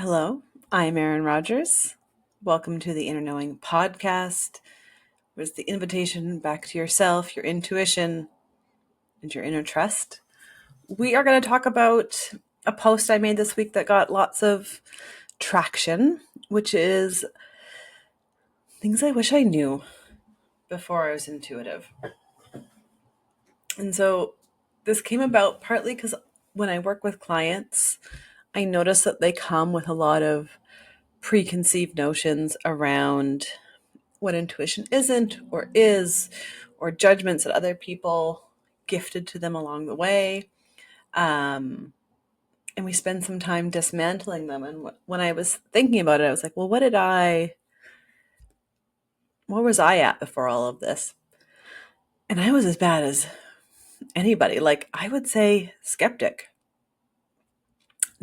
Hello, I'm Erin Rogers. Welcome to the Inner Knowing podcast, where it's the invitation back to yourself, your intuition, and your inner trust. We are going to talk about a post I made this week that got lots of traction, which is things I wish I knew before I was intuitive. And so this came about partly because when I work with clients, I notice that they come with a lot of preconceived notions around what intuition isn't or is, or judgments that other people gifted to them along the way. And we spend some time dismantling them. And when I was thinking about it, I was like, well, where was I at before all of this? And I was as bad as anybody. Like, I would say skeptic,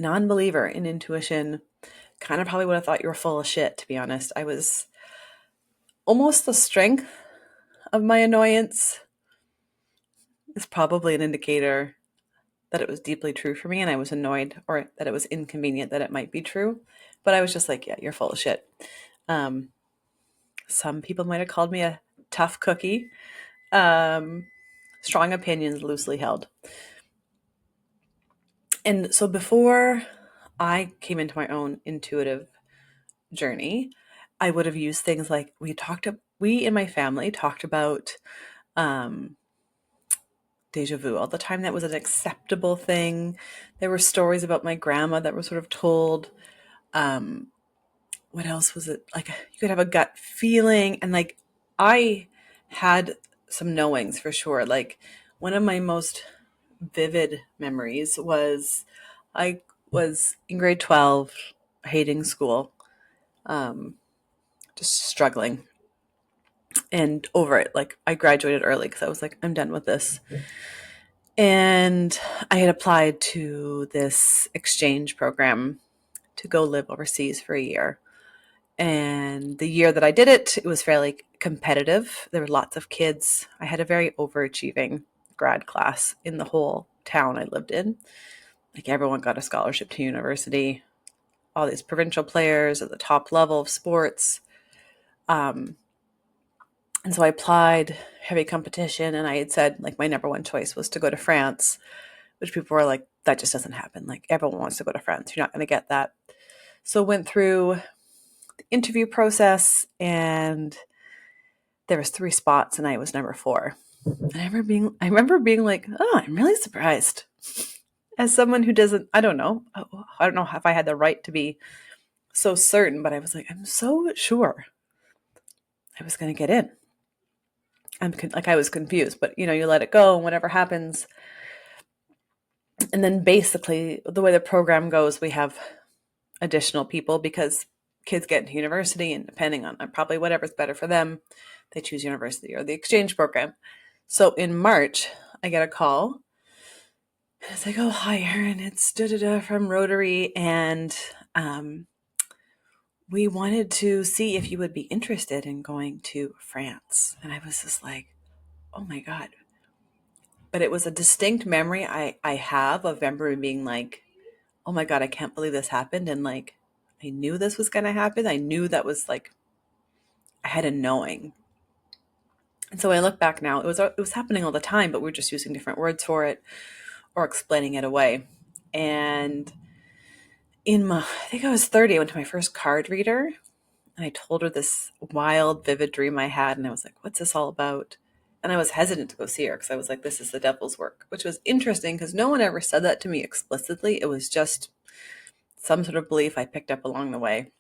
non-believer in intuition, kind of probably would have thought you were full of shit, to be honest. I was almost the strength of my annoyance is probably an indicator that it was deeply true for me, and I was annoyed or that it was inconvenient that it might be true. But I was just like, yeah, you're full of shit. Some people might have called me a tough cookie. Strong opinions, loosely held. And so before I came into my own intuitive journey, I would have used things like we in my family talked about deja vu all the time. That was an acceptable thing. There were stories about my grandma that were sort of told. What else was it? Like, you could have a gut feeling, and like I had some knowings for sure. Like, one of my most vivid memories was I was in grade 12, hating school, just struggling and over it. Like, I graduated early because I was like, I'm done with this. And I had applied to this exchange program to go live overseas for a year. And the year that I did it, it was fairly competitive. There were lots of kids. I had a very overachieving grad class in the whole town I lived in. Like, everyone got a scholarship to university. All these provincial players at the top level of sports. And so I applied, heavy competition, and I had said, like, my number one choice was to go to France, which people were like, that just doesn't happen. Like, everyone wants to go to France. You're not going to get that. So went through the interview process, and there was 3 spots, and I was number 4. And I remember being like, oh, I'm really surprised. As someone who doesn't, I don't know if I had the right to be so certain, but I was like, I'm so sure I was going to get in. I was confused, but you let it go, and whatever happens. And then basically the way the program goes, we have additional people because kids get into university, and depending on probably whatever's better for them, they choose university or the exchange program. So in March, I get a call. And it's like, oh, hi, Erin. It's from Rotary. And we wanted to see if you would be interested in going to France. And I was just like, oh my God. But it was a distinct memory I have of Ember being like, oh my God, I can't believe this happened. And like, I knew this was going to happen. I knew that was like, I had a knowing. And so when I look back now, it was happening all the time, but we're just using different words for it or explaining it away. And I think I was 30, I went to my first card reader, and I told her this wild, vivid dream I had. And I was like, what's this all about? And I was hesitant to go see her because I was like, this is the devil's work, which was interesting because no one ever said that to me explicitly. It was just some sort of belief I picked up along the way.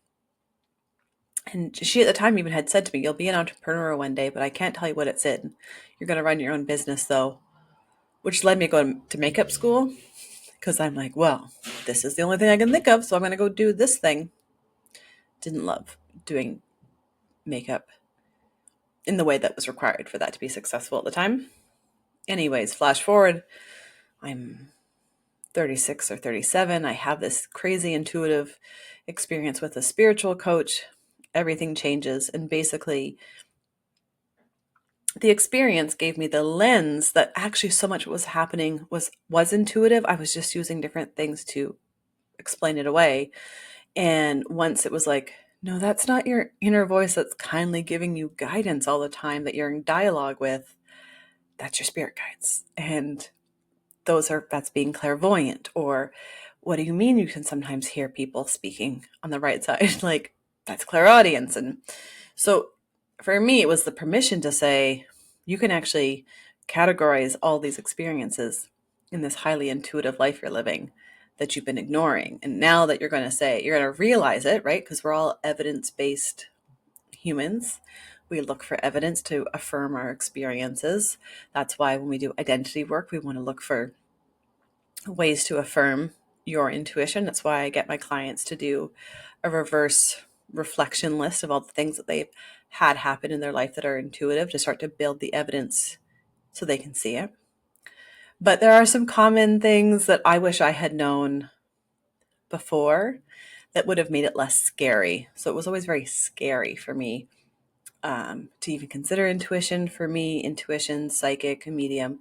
And she at the time even had said to me, you'll be an entrepreneur one day, but I can't tell you what it's in. You're going to run your own business though, which led me to go to makeup school because I'm like, well, this is the only thing I can think of, so I'm going to go do this thing. Didn't love doing makeup in the way that was required for that to be successful at the time. Anyways, flash forward, I'm 36 or 37. I have this crazy intuitive experience with a spiritual coach. Everything changes. And basically, the experience gave me the lens that actually so much what was happening was intuitive. I was just using different things to explain it away. And once it was like, no, that's not your inner voice that's kindly giving you guidance all the time that you're in dialogue with. That's your spirit guides. And that's being clairvoyant. Or what do you mean you can sometimes hear people speaking on the right side? Like, that's clairaudience. And so for me, it was the permission to say, you can actually categorize all these experiences in this highly intuitive life you're living that you've been ignoring. And now that you're going to realize it, right? Because we're all evidence-based humans. We look for evidence to affirm our experiences. That's why when we do identity work, we want to look for ways to affirm your intuition. That's why I get my clients to do a reverse reflection list of all the things that they've had happen in their life that are intuitive, to start to build the evidence so they can see it. But there are some common things that I wish I had known before that would have made it less scary. So it was always very scary for me to even consider intuition. For me, intuition, psychic, and medium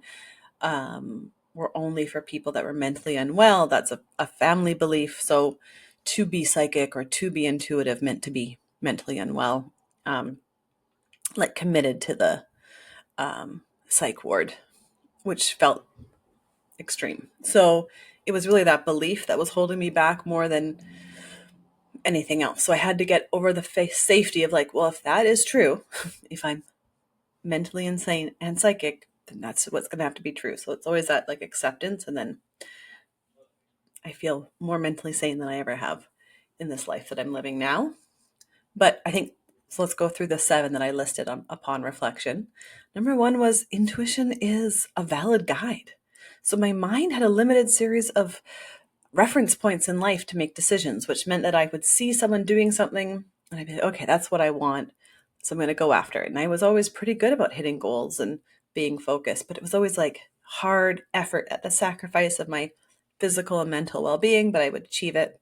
were only for people that were mentally unwell. That's a family belief. So to be psychic or to be intuitive meant to be mentally unwell, like committed to the psych ward, which felt extreme. So it was really that belief that was holding me back more than anything else. So I had to get over the safety of like, well, if that is true, if I'm mentally insane and psychic, then that's what's going to have to be true. So it's always that like acceptance. And then I feel more mentally sane than I ever have in this life that I'm living now. But I think, so let's go through the 7 that I listed upon reflection. Number 1 was intuition is a valid guide. So my mind had a limited series of reference points in life to make decisions, which meant that I would see someone doing something and I'd be like, okay, that's what I want. So I'm going to go after it. And I was always pretty good about hitting goals and being focused, but it was always like hard effort at the sacrifice of my physical and mental well-being, but I would achieve it.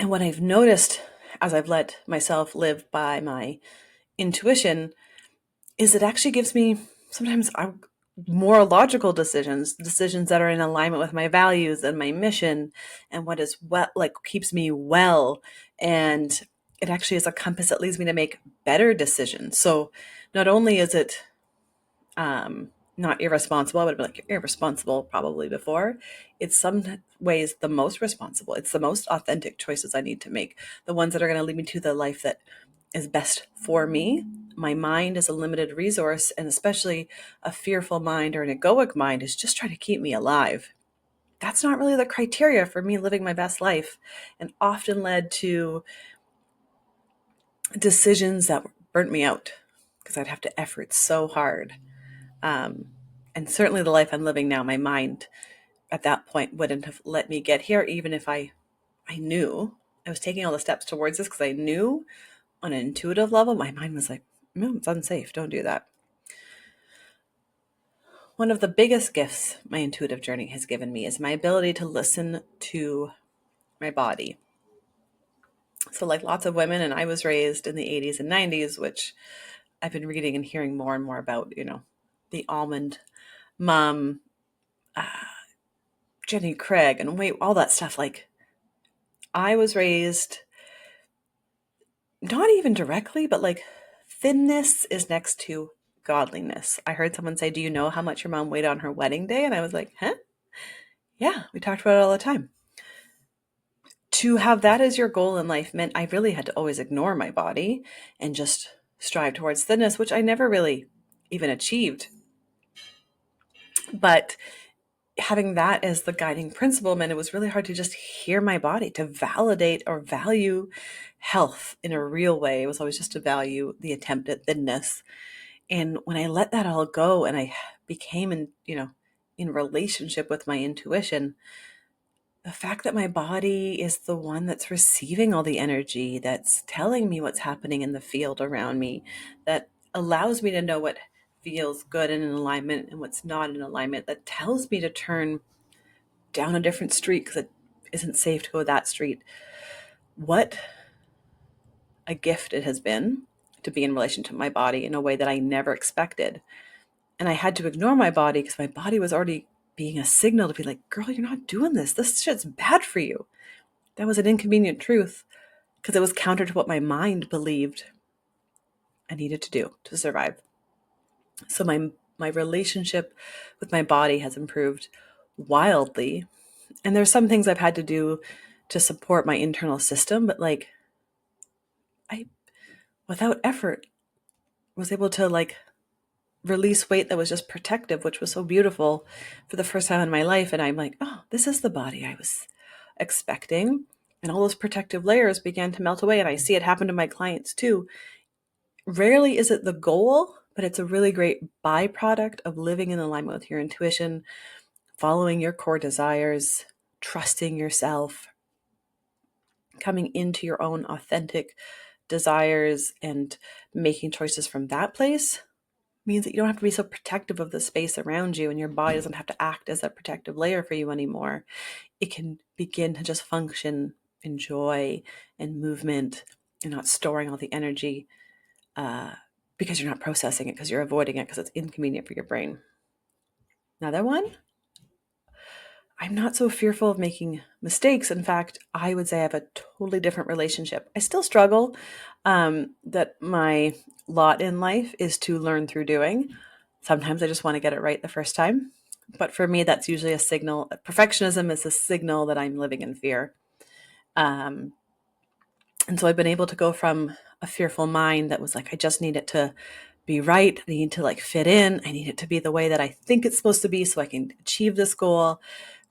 And what I've noticed as I've let myself live by my intuition is it actually gives me sometimes more logical decisions that are in alignment with my values and my mission and what is keeps me well. And it actually is a compass that leads me to make better decisions. So not only is it not irresponsible, I would have been like irresponsible probably before, it's some ways the most responsible. It's the most authentic choices I need to make, the ones that are going to lead me to the life that is best for me. My mind is a limited resource, and especially a fearful mind or an egoic mind is just trying to keep me alive. That's not really the criteria for me living my best life, and often led to decisions that burnt me out because I'd have to effort so hard. And certainly the life I'm living now, my mind at that point wouldn't have let me get here, even if I knew I was taking all the steps towards this, because I knew on an intuitive level, my mind was like, no, it's unsafe. Don't do that. One of the biggest gifts my intuitive journey has given me is my ability to listen to my body. So like lots of women, and I was raised in the 80s and 90s, which I've been reading and hearing more and more about, the almond mom, Jenny Craig, and all that stuff. Like, I was raised not even directly, but like thinness is next to godliness. I heard someone say, do you know how much your mom weighed on her wedding day? And I was like, huh? Yeah, we talked about it all the time. To have that as your goal in life meant I really had to always ignore my body and just strive towards thinness, which I never really even achieved. But having that as the guiding principle meant it was really hard to just hear my body, to validate or value health in a real way. It was always just to value the attempt at thinness. And when I let that all go and I became in relationship with my intuition, the fact that my body is the one that's receiving all the energy, that's telling me what's happening in the field around me, that allows me to know what feels good and in alignment and what's not in alignment, that tells me to turn down a different street because it isn't safe to go that street. What a gift it has been to be in relation to my body in a way that I never expected. And I had to ignore my body because my body was already being a signal to be like, girl, you're not doing this. This shit's bad for you. That was an inconvenient truth because it was counter to what my mind believed I needed to do to survive. So my relationship with my body has improved wildly. And there's some things I've had to do to support my internal system, but like I without effort was able to like release weight that was just protective, which was so beautiful for the first time in my life. And I'm like, oh, this is the body I was expecting. And all those protective layers began to melt away. And I see it happen to my clients too. Rarely is it the goal, but it's a really great byproduct of living in alignment with your intuition, following your core desires, trusting yourself, coming into your own authentic desires and making choices from that place means that you don't have to be so protective of the space around you, and your body doesn't have to act as a protective layer for you anymore. It can begin to just function in joy and movement and not storing all the energy because you're not processing it, because you're avoiding it, because it's inconvenient for your brain. Another one, I'm not so fearful of making mistakes. In fact, I would say I have a totally different relationship. I still struggle that my lot in life is to learn through doing. Sometimes I just want to get it right the first time. But for me, that's usually a signal. Perfectionism is a signal that I'm living in fear. And so I've been able to go from a fearful mind that was like, I just need it to be right. I need to like fit in. I need it to be the way that I think it's supposed to be so I can achieve this goal.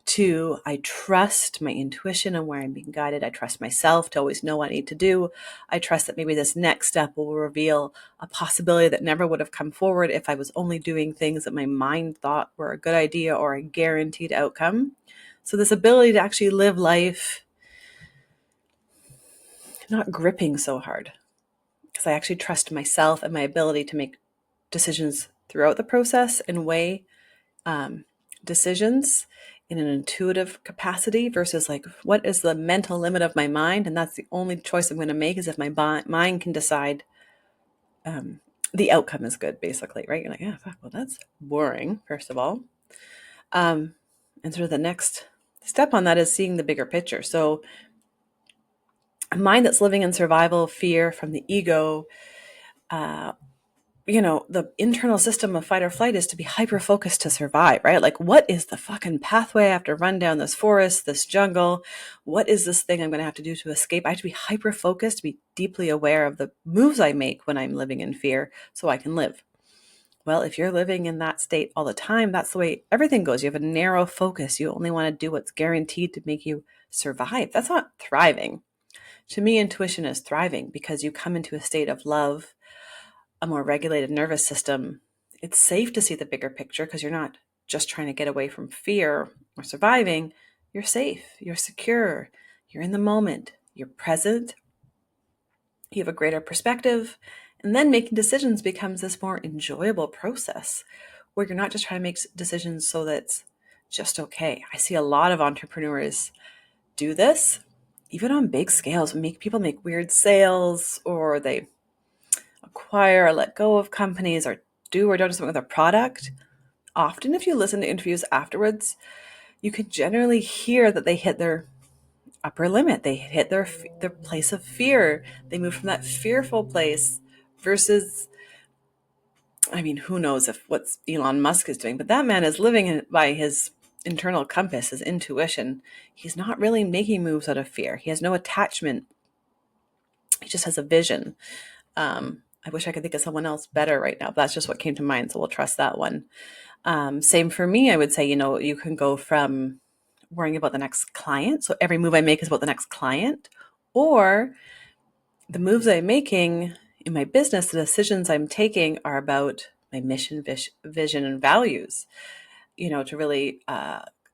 To I trust my intuition and where I'm being guided. I trust myself to always know what I need to do. I trust that maybe this next step will reveal a possibility that never would have come forward if I was only doing things that my mind thought were a good idea or a guaranteed outcome. So this ability to actually live life not gripping so hard, because I actually trust myself and my ability to make decisions throughout the process and weigh decisions in an intuitive capacity versus like, what is the mental limit of my mind? And that's the only choice I'm going to make is if my mind can decide the outcome is good, basically, right? You're like, yeah, fuck, well, that's boring, first of all. And sort of the next step on that is seeing the bigger picture. So a mind that's living in survival, fear from the ego, the internal system of fight or flight is to be hyper focused to survive, right? Like, what is the fucking pathway I have to run down this forest, this jungle? What is this thing I'm going to have to do to escape? I have to be hyper focused, to be deeply aware of the moves I make when I'm living in fear so I can live. Well, if you're living in that state all the time, that's the way everything goes. You have a narrow focus. You only want to do what's guaranteed to make you survive. That's not thriving. To me, intuition is thriving because you come into a state of love, a more regulated nervous system. It's safe to see the bigger picture because you're not just trying to get away from fear or surviving. You're safe, you're secure, you're in the moment, you're present, you have a greater perspective, and then making decisions becomes this more enjoyable process where you're not just trying to make decisions so that it's just okay. I see a lot of entrepreneurs do this, even on big scales. People make weird sales, or they acquire or let go of companies, or do or don't do something with a product. Often, if you listen to interviews afterwards, you can generally hear that they hit their upper limit. They hit their place of fear. They move from that fearful place versus, I mean, who knows if what Elon Musk is doing, but that man is living by his internal compass, his intuition. He's not really making moves out of fear. He has no attachment. He just has a vision. I wish I could think of someone else better right now, but that's just what came to mind. So we'll trust that one. Same for me. I would say, you can go from worrying about the next client. So every move I make is about the next client, or the moves I'm making in my business, the decisions I'm taking are about my mission, vision, and values. To really,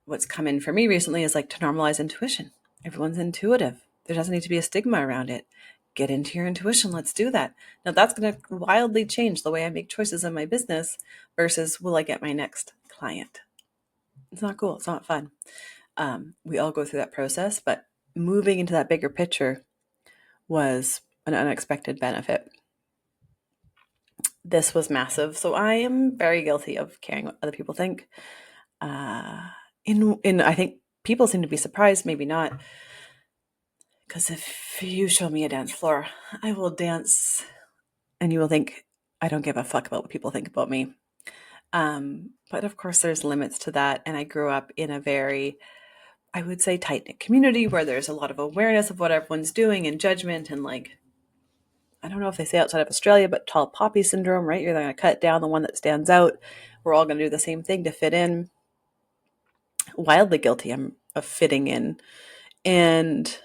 what's come in for me recently is like to normalize intuition. Everyone's intuitive. There doesn't need to be a stigma around it. Get into your intuition. Let's do that. Now that's going to wildly change the way I make choices in my business versus will I get my next client? It's not cool. It's not fun. We all go through that process, but moving into that bigger picture was an unexpected benefit. This was massive. So I am very guilty of caring what other people think. I think people seem to be surprised, maybe not. Because if you show me a dance floor, I will dance and you will think I don't give a fuck about what people think about me. But of course, there's limits to that. And I grew up in a very, I would say, tight-knit community where there's a lot of awareness of what everyone's doing and judgment and like, I don't know if they say outside of Australia, but tall poppy syndrome, right? You're going to cut down the one that stands out. We're all going to do the same thing to fit in. Wildly guilty of fitting in. And,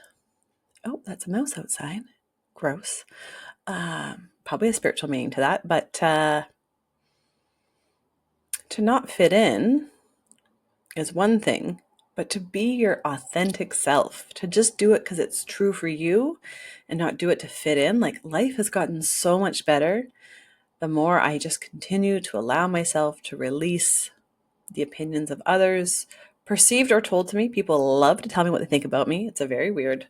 oh, that's a mouse outside. Gross. Probably a spiritual meaning to that. But to not fit in is one thing. But to be your authentic self, to just do it because it's true for you and not do it to fit in, like life has gotten so much better the more I just continue to allow myself to release the opinions of others, perceived or told to me. People love to tell me what they think about me. It's a very weird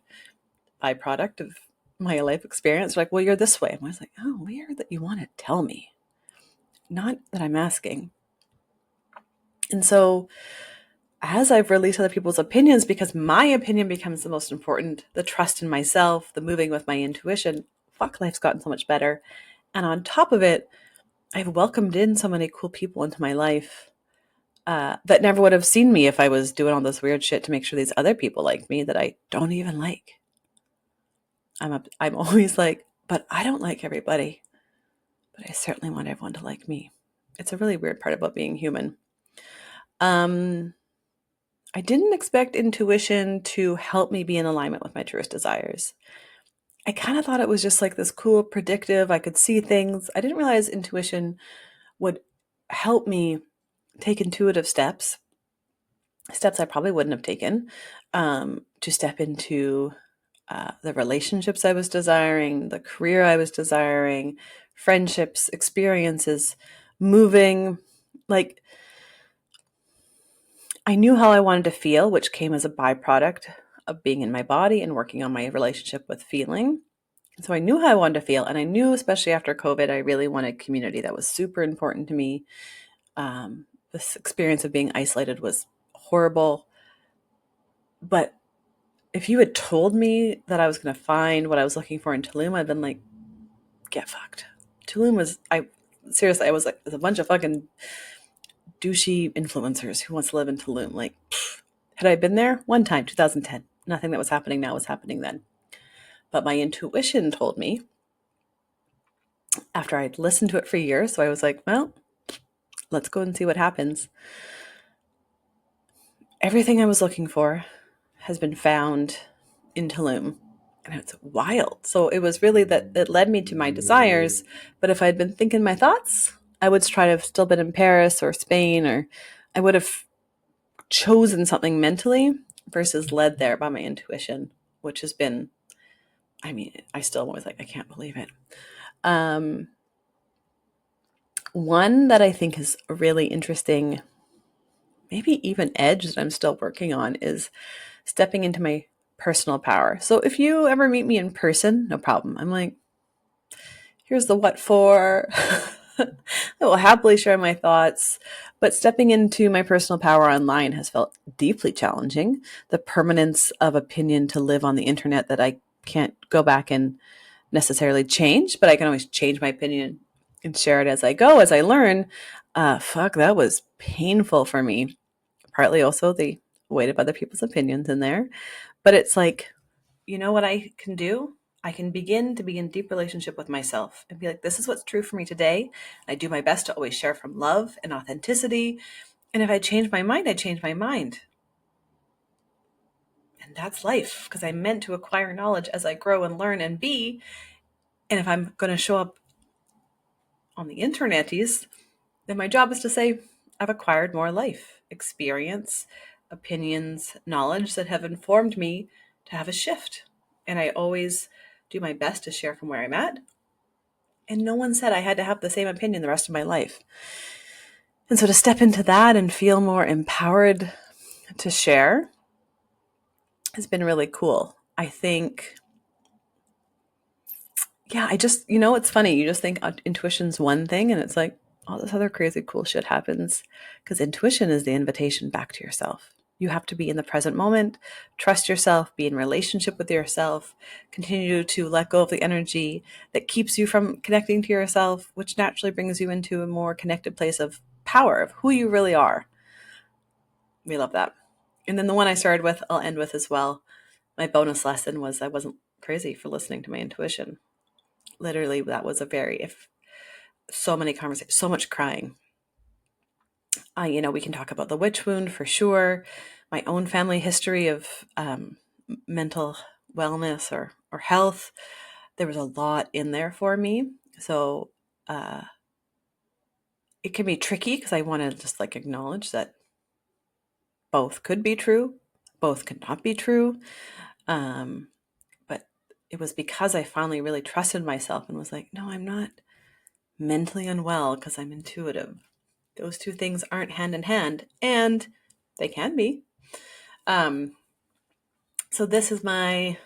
byproduct of my life experience. Like, well, you're this way. I was like, oh, weird that you want to tell me. Not that I'm asking. And so as I've released other people's opinions, because my opinion becomes the most important, the trust in myself, the moving with my intuition, fuck, life's gotten so much better. And on top of it, I've welcomed in so many cool people into my life that never would have seen me if I was doing all this weird shit to make sure these other people like me that I don't even like. I'm always like, but I don't like everybody, but I certainly want everyone to like me. It's a really weird part about being human. I didn't expect intuition to help me be in alignment with my truest desires. I kind of thought it was just like this cool predictive, I could see things. I didn't realize intuition would help me take intuitive steps I probably wouldn't have taken, to step into the relationships I was desiring, the career I was desiring, friendships, experiences, moving. Like, I knew how I wanted to feel, which came as a byproduct of being in my body and working on my relationship with feeling. So I knew how I wanted to feel. And I knew, especially after COVID, I really wanted community. That was super important to me. This experience of being isolated was horrible. But if you had told me that I was going to find what I was looking for in Tulum, I'd been like, get fucked. Tulum was, seriously, I was like, there's a bunch of fucking douchey influencers who wants to live in Tulum. Like, had I been there? One time, 2010. Nothing that was happening now was happening then. But my intuition told me, after I'd listened to it for years, so I was like, well, let's go and see what happens. Everything I was looking for has been found in Tulum. And it's wild. So it was really that it led me to my desires. But if I'd been thinking my thoughts, I would try to have still been in Paris or Spain, or I would have chosen something mentally versus led there by my intuition, which has been, I mean, I still was like, I can't believe it. One that I think is a really interesting, maybe even edge that I'm still working on, is stepping into my personal power. So if you ever meet me in person, no problem. I'm like, here's the what for. I will happily share my thoughts, but stepping into my personal power online has felt deeply challenging. The permanence of opinion to live on the internet that I can't go back and necessarily change, but I can always change my opinion and share it as I go, as I learn. That was painful for me. Partly also the weight of other people's opinions in there. But it's like, you know what I can do? I can begin to be in deep relationship with myself and be like, this is what's true for me today. I do my best to always share from love and authenticity. And if I change my mind, I change my mind. And that's life, because I'm meant to acquire knowledge as I grow and learn and be. And if I'm going to show up on the interneties, then my job is to say, I've acquired more life, experience, opinions, knowledge that have informed me to have a shift. And I always do my best to share from where I'm at. And no one said I had to have the same opinion the rest of my life. And so to step into that and feel more empowered to share has been really cool. I think, it's funny. You just think intuition's one thing, and it's like all this other crazy cool shit happens because intuition is the invitation back to yourself. You have to be in the present moment, trust yourself, be in relationship with yourself, continue to let go of the energy that keeps you from connecting to yourself, which naturally brings you into a more connected place of power, of who you really are. We love that. And then the one I started with, I'll end with as well. My bonus lesson was I wasn't crazy for listening to my intuition. Literally, that was so many conversations, so much crying. We can talk about the witch wound for sure, my own family history of mental wellness or health. There was a lot in there for me. So it can be tricky because I want to just like acknowledge that both could be true, both could not be true. But it was because I finally really trusted myself and was like, no, I'm not mentally unwell because I'm intuitive. Those two things aren't hand in hand, and they can be. So this is my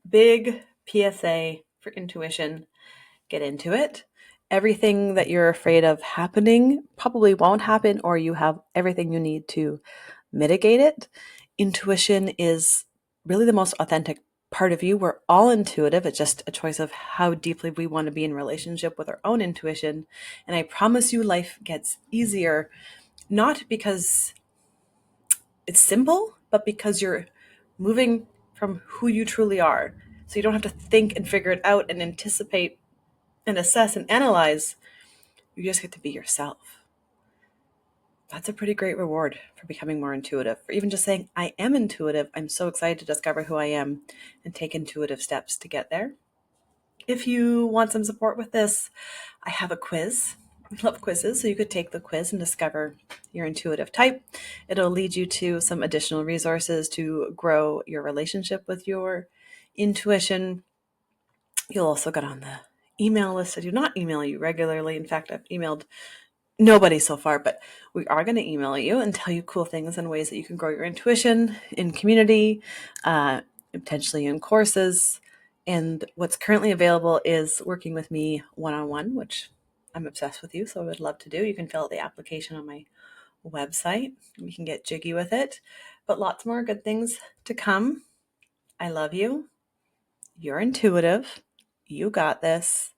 big PSA for intuition. Get into it. Everything that you're afraid of happening probably won't happen, or you have everything you need to mitigate it. Intuition is really the most authentic part of you. We're all intuitive. It's just a choice of how deeply we want to be in relationship with our own intuition. And I promise you, life gets easier, not because it's simple, but because you're moving from who you truly are. So you don't have to think and figure it out and anticipate and assess and analyze. You just get to be yourself. That's a pretty great reward for becoming more intuitive, for even just saying, I am intuitive. I'm so excited to discover who I am and take intuitive steps to get there. If you want some support with this, I have a quiz. I love quizzes, so you could take the quiz and discover your intuitive type. It'll lead you to some additional resources to grow your relationship with your intuition. You'll also get on the email list. I do not email you regularly. In fact, I've emailed nobody so far, but we are going to email you and tell you cool things and ways that you can grow your intuition in community, potentially in courses. And what's currently available is working with me one-on-one, which I'm obsessed with you, so I would love to do. You can fill out the application on my website. We can get jiggy with it, but lots more good things to come. I love you. You're intuitive. You got this.